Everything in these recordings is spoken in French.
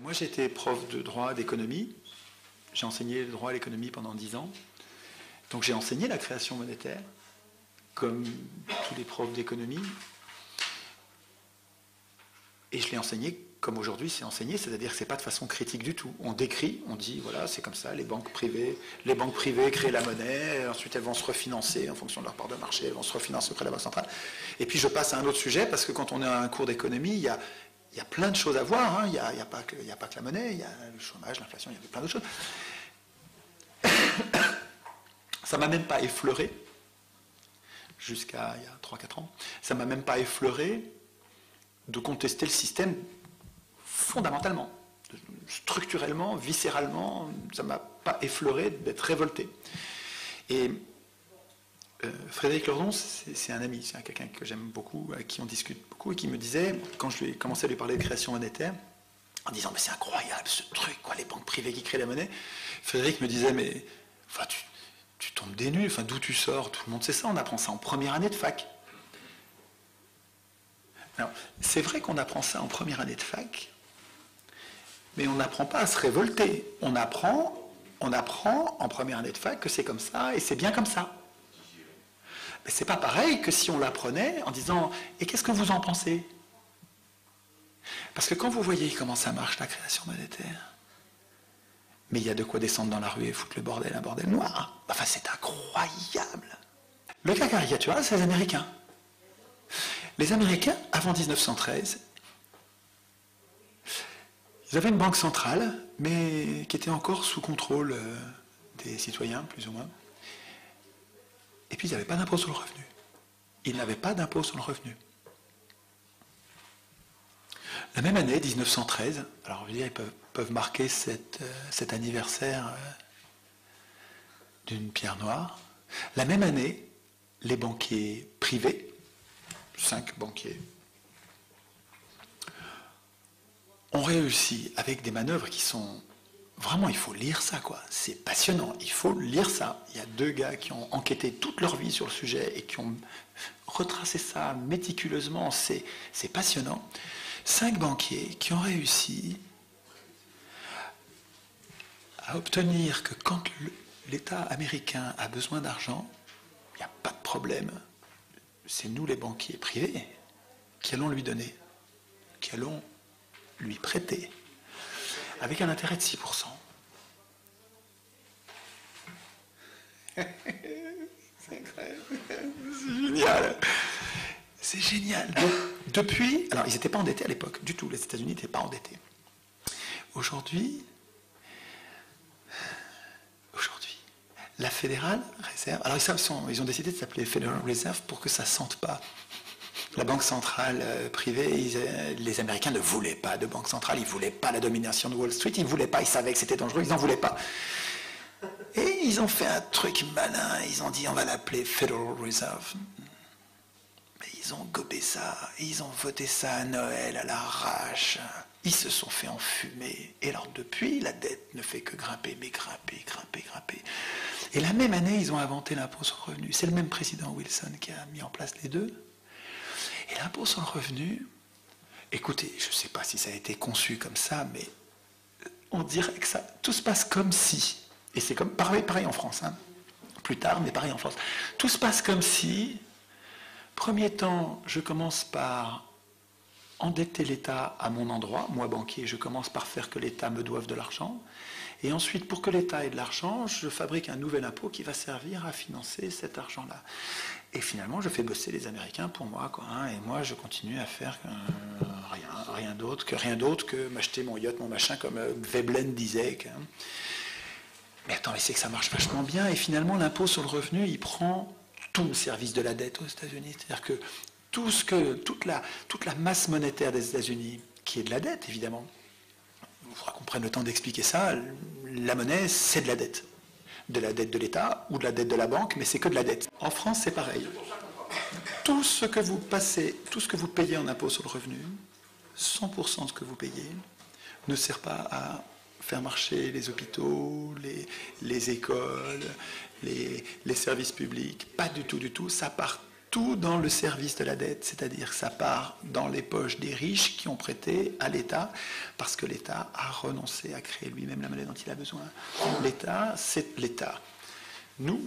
Moi, j'étais prof de droit d'économie. J'ai enseigné le droit à l'économie pendant 10 ans. Donc j'ai enseigné la création monétaire, comme tous les profs d'économie. Et je l'ai enseigné comme aujourd'hui c'est enseigné, c'est-à-dire que ce n'est pas de façon critique du tout. On décrit, on dit, voilà, c'est comme ça, les banques privées créent la monnaie, ensuite elles vont se refinancer en fonction de leur part de marché, elles vont se refinancer auprès de la Banque centrale. Et puis je passe à un autre sujet, parce que quand on est à un cours d'économie, il y a plein de choses à voir, hein. Il n'y a pas que la monnaie, il y a le chômage, l'inflation, il y a plein d'autres choses. Ça ne m'a même pas effleuré, jusqu'à il y a 3-4 ans, ça ne m'a même pas effleuré de contester le système fondamentalement, structurellement, viscéralement, ça ne m'a pas effleuré d'être révolté. Et Frédéric Lordon, c'est un ami, c'est quelqu'un que j'aime beaucoup, avec qui on discute beaucoup, et qui me disait, quand je lui ai commencé à lui parler de création monétaire, en disant, mais c'est incroyable ce truc, quoi, les banques privées qui créent la monnaie, Frédéric me disait, mais enfin, tu tombes des nues, enfin, d'où tu sors, tout le monde sait ça, on apprend ça en première année de fac. Alors, c'est vrai qu'on apprend ça en première année de fac, mais on n'apprend pas à se révolter. On apprend en première année de fac que c'est comme ça et c'est bien comme ça. Mais c'est pas pareil que si on l'apprenait en disant « Et qu'est-ce que vous en pensez ?» Parce que quand vous voyez comment ça marche la création monétaire, mais il y a de quoi descendre dans la rue et foutre le bordel, un bordel noir. Enfin, c'est incroyable. Le cas caricatural, c'est les Américains. Les Américains, avant 1913, ils avaient une banque centrale, mais qui était encore sous contrôle des citoyens, plus ou moins. Et puis, ils n'avaient pas d'impôt sur le revenu. Ils n'avaient pas d'impôt sur le revenu. La même année, 1913, alors je veux dire, ils peuvent marquer cet anniversaire d'une pierre noire. La même année, les banquiers privés, 5 banquiers, ont réussi avec des manœuvres qui sont... Vraiment, il faut lire ça, quoi. C'est passionnant, il faut lire ça. Il y a 2 gars qui ont enquêté toute leur vie sur le sujet et qui ont retracé ça méticuleusement. C'est passionnant. 5 banquiers qui ont réussi à obtenir que quand l'État américain a besoin d'argent, il n'y a pas de problème. C'est nous, les banquiers privés, qui allons lui donner, qui allons lui prêter, avec un intérêt de 6%. C'est incroyable. C'est génial. C'est génial. Donc, depuis, alors ils n'étaient pas endettés à l'époque, du tout. Les États-Unis n'étaient pas endettés. Aujourd'hui, la Fédérale Réserve, alors ils ont décidé de s'appeler Federal Reserve pour que ça ne sente pas la banque centrale privée. Les Américains ne voulaient pas de banque centrale, ils ne voulaient pas la domination de Wall Street, ils ne voulaient pas, ils savaient que c'était dangereux, ils n'en voulaient pas. Et ils ont fait un truc malin, ils ont dit on va l'appeler Federal Reserve. Mais ils ont gobé ça, ils ont voté ça à Noël à l'arrache. Ils se sont fait enfumer. Et alors depuis, la dette ne fait que grimper, mais grimper. Et la même année, ils ont inventé l'impôt sur le revenu. C'est le même président Wilson qui a mis en place les deux. Et l'impôt sur le revenu, écoutez, je ne sais pas si ça a été conçu comme ça, mais on dirait que ça, tout se passe comme si, et c'est comme pareil en France, hein, plus tard, mais pareil en France, tout se passe comme si, premier temps, je commence par endetter l'État à mon endroit, moi banquier, je commence par faire que l'État me doive de l'argent, et ensuite, pour que l'État ait de l'argent, je fabrique un nouvel impôt qui va servir à financer cet argent-là. Et finalement, je fais bosser les Américains pour moi, quoi, hein, et moi, je continue à faire rien d'autre que m'acheter mon yacht, mon machin, comme Veblen disait. Mais attends, mais c'est que ça marche vachement bien, et finalement, l'impôt sur le revenu, il prend tout le service de la dette aux États-Unis. C'est-à-dire que toute la masse monétaire des États-Unis, qui est de la dette, évidemment, il faudra qu'on prenne le temps d'expliquer ça, la monnaie, c'est de la dette. De la dette de l'État ou de la dette de la banque, mais c'est que de la dette. En France, c'est pareil. Tout ce que vous payez en impôt sur le revenu, 100% de ce que vous payez, ne sert pas à faire marcher les hôpitaux, les écoles, les services publics. Pas du tout, du tout. Ça part tout dans le service de la dette, c'est-à-dire que ça part dans les poches des riches qui ont prêté à l'État, parce que l'État a renoncé à créer lui-même la monnaie dont il a besoin. L'État, c'est l'État. Nous,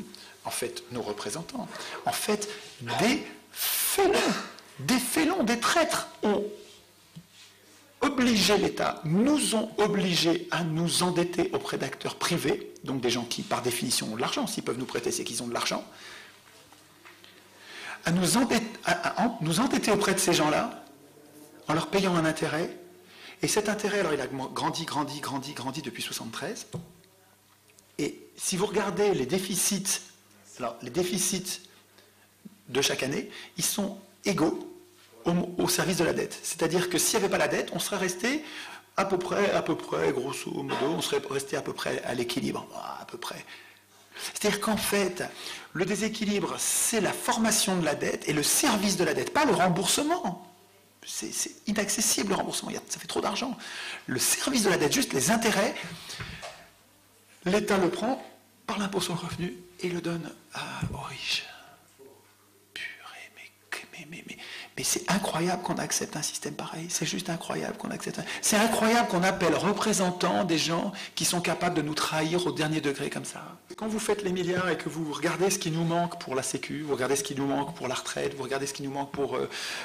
en fait, nos représentants, en fait, des félons, des traîtres ont obligé l'État, nous ont obligés à nous endetter auprès d'acteurs privés, donc des gens qui, par définition, ont de l'argent. S'ils peuvent nous prêter, c'est qu'ils ont de l'argent. À nous endetter auprès de ces gens-là, en leur payant un intérêt. Et cet intérêt, alors il a grandi depuis 1973. Et si vous regardez les déficits, alors les déficits de chaque année, ils sont égaux au service de la dette. C'est-à-dire que s'il n'y avait pas la dette, on serait resté à peu près, grosso modo, on serait resté à peu près à l'équilibre, à peu près. C'est-à-dire qu'en fait, le déséquilibre, c'est la formation de la dette et le service de la dette, pas le remboursement. C'est inaccessible le remboursement, ça fait trop d'argent. Le service de la dette, juste les intérêts, l'État le prend par l'impôt sur le revenu et le donne aux riches. Mais c'est incroyable qu'on accepte un système pareil. C'est juste incroyable qu'on accepte. C'est incroyable qu'on appelle représentants des gens qui sont capables de nous trahir au dernier degré comme ça. Quand vous faites les milliards et que vous regardez ce qui nous manque pour la Sécu, vous regardez ce qui nous manque pour la retraite, vous regardez ce qui nous manque pour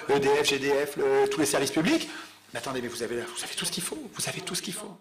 EDF, GDF, tous les services publics, mais attendez, mais vous avez tout ce qu'il faut. Vous avez tout ce qu'il faut.